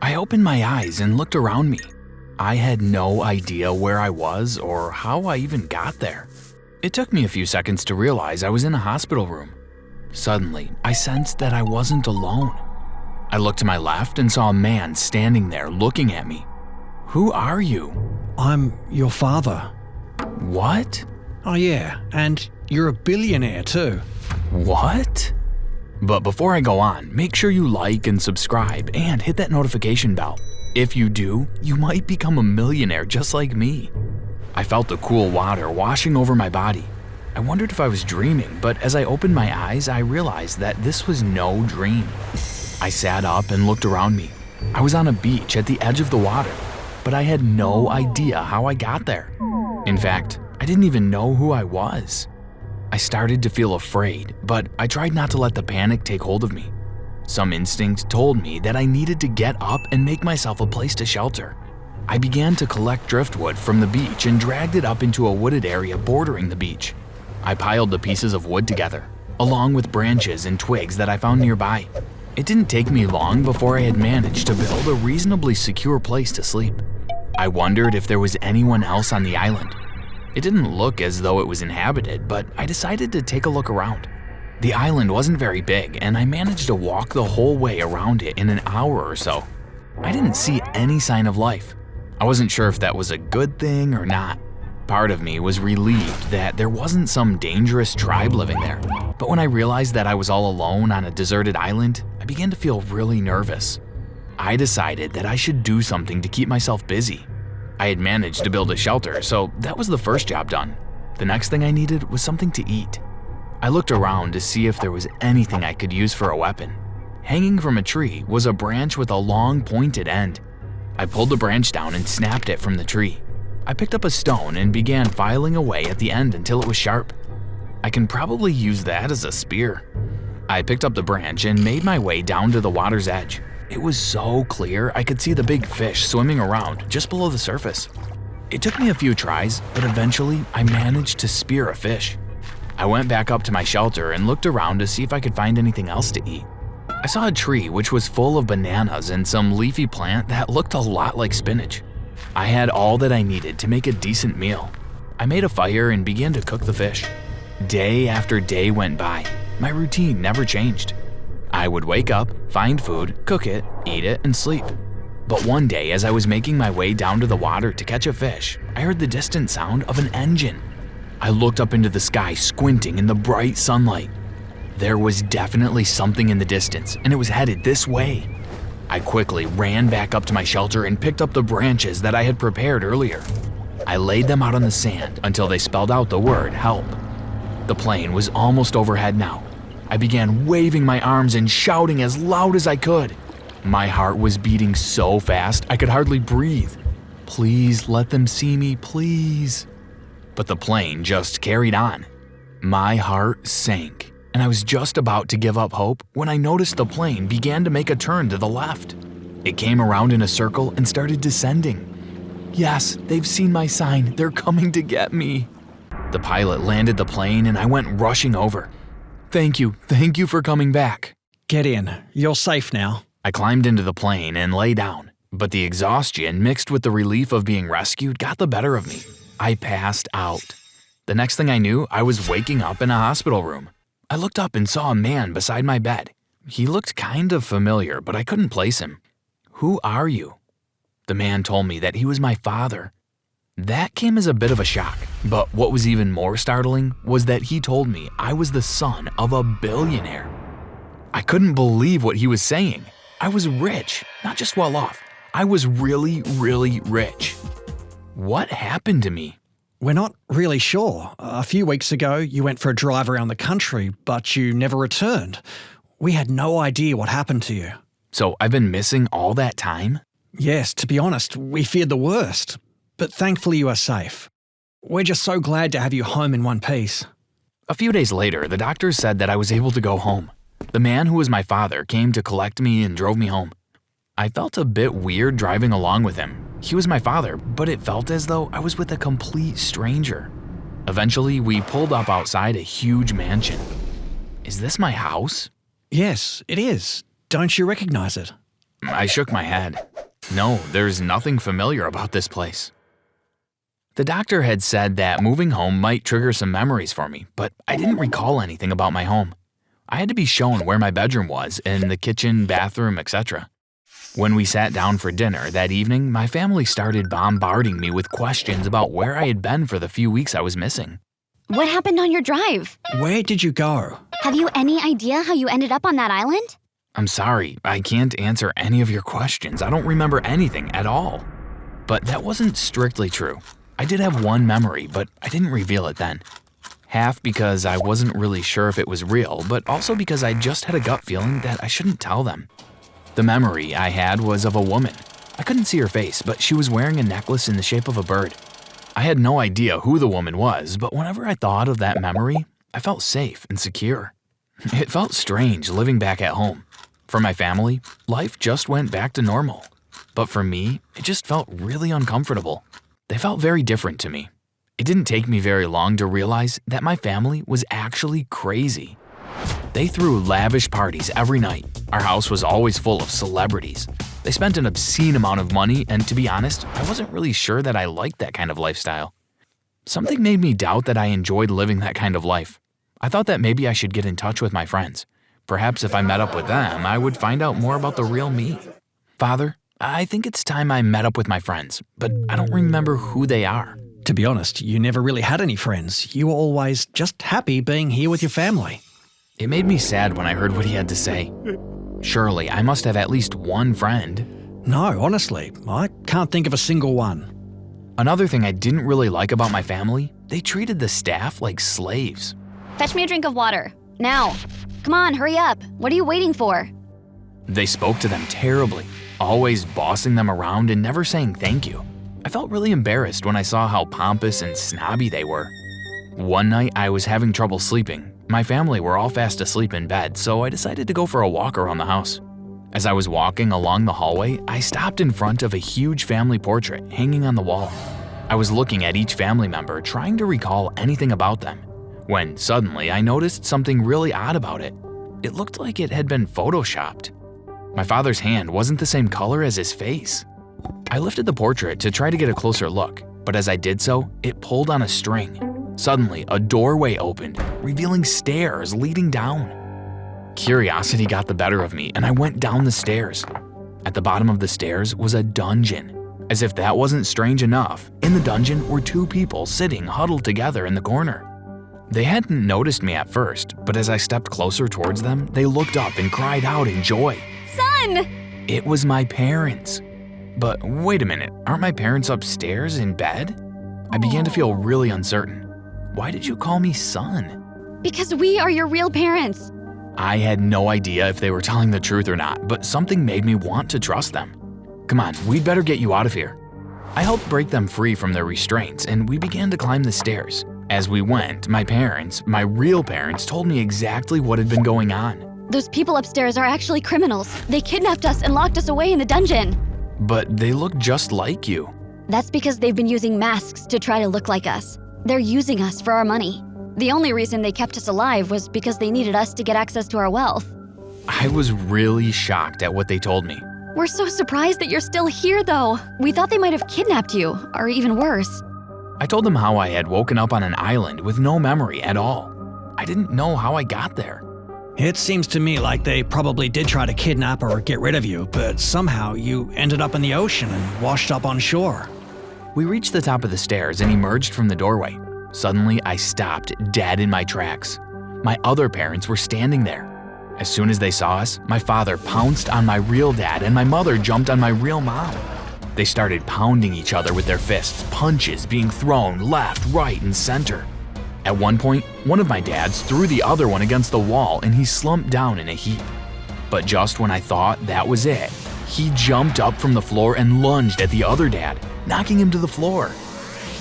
I opened my eyes and looked around me. I had no idea where I was or how I even got there. It took me a few seconds to realize I was in a hospital room. Suddenly, I sensed that I wasn't alone. I looked to my left and saw a man standing there looking at me. "Who are you?" I'm your father. "What? Oh yeah, and you're a billionaire too. What?" But before I go on, make sure you like and subscribe and hit that notification bell. If you do, you might become a millionaire just like me. I felt the cool water washing over my body. I wondered if I was dreaming, but as I opened my eyes, I realized that this was no dream. I sat up and looked around me. I was on a beach at the edge of the water, but I had no idea how I got there. In fact, I didn't even know who I was. I started to feel afraid, but I tried not to let the panic take hold of me. Some instinct told me that I needed to get up and make myself a place to shelter. I began to collect driftwood from the beach and dragged it up into a wooded area bordering the beach. I piled the pieces of wood together, along with branches and twigs that I found nearby. It didn't take me long before I had managed to build a reasonably secure place to sleep. I wondered if there was anyone else on the island. It didn't look as though it was inhabited, but I decided to take a look around. The island wasn't very big, and I managed to walk the whole way around it in an hour or so. I didn't see any sign of life. I wasn't sure if that was a good thing or not. Part of me was relieved that there wasn't some dangerous tribe living there. But when I realized that I was all alone on a deserted island, I began to feel really nervous. I decided that I should do something to keep myself busy. I had managed to build a shelter, so that was the first job done. The next thing I needed was something to eat. I looked around to see if there was anything I could use for a weapon. Hanging from a tree was a branch with a long pointed end. I pulled the branch down and snapped it from the tree. I picked up a stone and began filing away at the end until it was sharp. I can probably use that as a spear. I picked up the branch and made my way down to the water's edge. It was so clear I could see the big fish swimming around just below the surface. It took me a few tries, but eventually I managed to spear a fish. I went back up to my shelter and looked around to see if I could find anything else to eat. I saw a tree which was full of bananas and some leafy plant that looked a lot like spinach. I had all that I needed to make a decent meal. I made a fire and began to cook the fish. Day after day went by. My routine never changed. I would wake up, find food, cook it, eat it, and sleep. But one day, as I was making my way down to the water to catch a fish, I heard the distant sound of an engine. I looked up into the sky, squinting in the bright sunlight. There was definitely something in the distance, and it was headed this way. I quickly ran back up to my shelter and picked up the branches that I had prepared earlier. I laid them out on the sand until they spelled out the word help. The plane was almost overhead now. I began waving my arms and shouting as loud as I could. My heart was beating so fast I could hardly breathe. Please let them see me, please. But the plane just carried on. My heart sank, and I was just about to give up hope when I noticed the plane began to make a turn to the left. It came around in a circle and started descending. Yes, they've seen my sign. They're coming to get me. The pilot landed the plane and I went rushing over. Thank you for coming back. Get in. You're safe now. I climbed into the plane and lay down, but the exhaustion mixed with the relief of being rescued got the better of me. I passed out. The next thing I knew, I was waking up in a hospital room. I looked up and saw a man beside my bed. He looked kind of familiar, but I couldn't place him. Who are you? The man told me that he was my father. That came as a bit of a shock, but what was even more startling was that he told me I was the son of a billionaire. I couldn't believe what he was saying. I was rich, not just well off. I was really, really rich. What happened to me? We're not really sure. A few weeks ago, you went for a drive around the country, but you never returned. We had no idea what happened to you. So I've been missing all that time? Yes, to be honest, we feared the worst. But thankfully you are safe. We're just so glad to have you home in one piece. A few days later, the doctors said that I was able to go home. The man who was my father came to collect me and drove me home. I felt a bit weird driving along with him. He was my father, but it felt as though I was with a complete stranger. Eventually, we pulled up outside a huge mansion. Is this my house? Yes, it is. Don't you recognize it? I shook my head. No, there's nothing familiar about this place. The doctor had said that moving home might trigger some memories for me, but I didn't recall anything about my home. I had to be shown where my bedroom was, and the kitchen, bathroom, etc. When we sat down for dinner that evening, my family started bombarding me with questions about where I had been for the few weeks I was missing. What happened on your drive? Where did you go? Have you any idea how you ended up on that island? I'm sorry, I can't answer any of your questions. I don't remember anything at all. But that wasn't strictly true. I did have one memory, but I didn't reveal it then. Half because I wasn't really sure if it was real, but also because I just had a gut feeling that I shouldn't tell them. The memory I had was of a woman. I couldn't see her face, but she was wearing a necklace in the shape of a bird. I had no idea who the woman was, but whenever I thought of that memory, I felt safe and secure. It felt strange living back at home. For my family, life just went back to normal. But for me, it just felt really uncomfortable. They felt very different to me. It didn't take me very long to realize that my family was actually crazy. They threw lavish parties every night. Our house was always full of celebrities. They spent an obscene amount of money, and to be honest, I wasn't really sure that I liked that kind of lifestyle. Something made me doubt that I enjoyed living that kind of life. I thought that maybe I should get in touch with my friends. Perhaps if I met up with them, I would find out more about the real me. Father, I think it's time I met up with my friends, but I don't remember who they are. To be honest, you never really had any friends. You were always just happy being here with your family. It made me sad when I heard what he had to say. Surely, I must have at least one friend. No, honestly, I can't think of a single one. Another thing I didn't really like about my family, they treated the staff like slaves. Fetch me a drink of water. Now. Come on, hurry up. What are you waiting for? They spoke to them terribly, always bossing them around and never saying thank you. I felt really embarrassed when I saw how pompous and snobby they were. One night I was having trouble sleeping. My family were all fast asleep in bed, so I decided to go for a walk around the house. As I was walking along the hallway, I stopped in front of a huge family portrait hanging on the wall. I was looking at each family member, trying to recall anything about them, when suddenly I noticed something really odd about it. It looked like it had been photoshopped. My father's hand wasn't the same color as his face. I lifted the portrait to try to get a closer look, but as I did so, it pulled on a string. Suddenly, a doorway opened, revealing stairs leading down. Curiosity got the better of me, and I went down the stairs. At the bottom of the stairs was a dungeon. As if that wasn't strange enough, in the dungeon were two people sitting huddled together in the corner. They hadn't noticed me at first, but as I stepped closer towards them, they looked up and cried out in joy. Son! It was my parents. But wait a minute, aren't my parents upstairs in bed? I began to feel really uncertain. Why did you call me son? Because we are your real parents. I had no idea if they were telling the truth or not, but something made me want to trust them. Come on, we'd better get you out of here. I helped break them free from their restraints, and we began to climb the stairs. As we went, my parents, my real parents, told me exactly what had been going on. Those people upstairs are actually criminals. They kidnapped us and locked us away in the dungeon. But they look just like you. That's because they've been using masks to try to look like us. They're using us for our money. The only reason they kept us alive was because they needed us to get access to our wealth. I was really shocked at what they told me. We're so surprised that you're still here, though. We thought they might have kidnapped you, or even worse. I told them how I had woken up on an island with no memory at all. I didn't know how I got there. It seems to me like they probably did try to kidnap or get rid of you, but somehow you ended up in the ocean and washed up on shore. We reached the top of the stairs and emerged from the doorway. Suddenly, I stopped dead in my tracks. My other parents were standing there. As soon as they saw us, my father pounced on my real dad and my mother jumped on my real mom. They started pounding each other with their fists, punches being thrown left, right, and center. At one point, one of my dads threw the other one against the wall and he slumped down in a heap. But just when I thought that was it, he jumped up from the floor and lunged at the other dad, knocking him to the floor.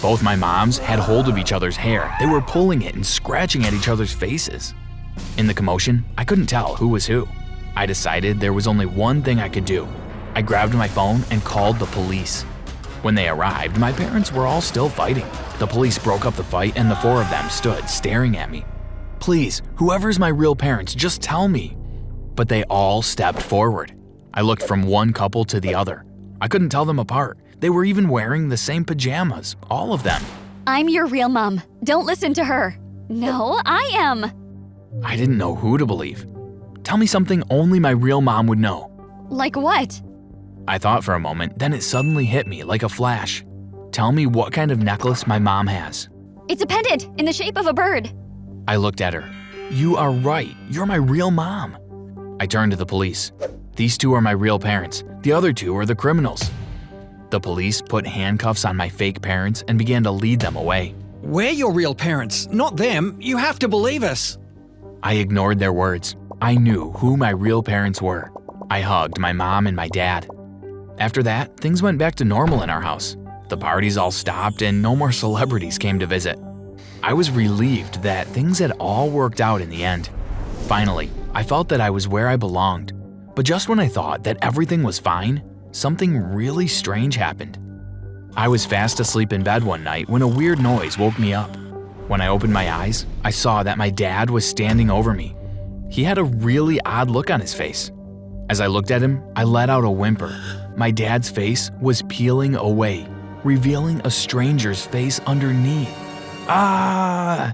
Both my moms had hold of each other's hair. They were pulling it and scratching at each other's faces. In the commotion, I couldn't tell who was who. I decided there was only one thing I could do. I grabbed my phone and called the police. When they arrived, my parents were all still fighting. The police broke up the fight and the four of them stood staring at me. Please, whoever's my real parents, just tell me. But they all stepped forward. I looked from one couple to the other. I couldn't tell them apart. They were even wearing the same pajamas, all of them. I'm your real mom. Don't listen to her. No, I am. I didn't know who to believe. Tell me something only my real mom would know. Like what? I thought for a moment, then it suddenly hit me like a flash. Tell me what kind of necklace my mom has. It's a pendant in the shape of a bird. I looked at her. You are right. You're my real mom. I turned to the police. These two are my real parents. The other two are the criminals. The police put handcuffs on my fake parents and began to lead them away. We're your real parents, not them. You have to believe us. I ignored their words. I knew who my real parents were. I hugged my mom and my dad. After that, things went back to normal in our house. The parties all stopped and no more celebrities came to visit. I was relieved that things had all worked out in the end. Finally, I felt that I was where I belonged. But just when I thought that everything was fine, something really strange happened. I was fast asleep in bed one night when a weird noise woke me up. When I opened my eyes, I saw that my dad was standing over me. He had a really odd look on his face. As I looked at him, I let out a whimper. My dad's face was peeling away, revealing a stranger's face underneath. Ah!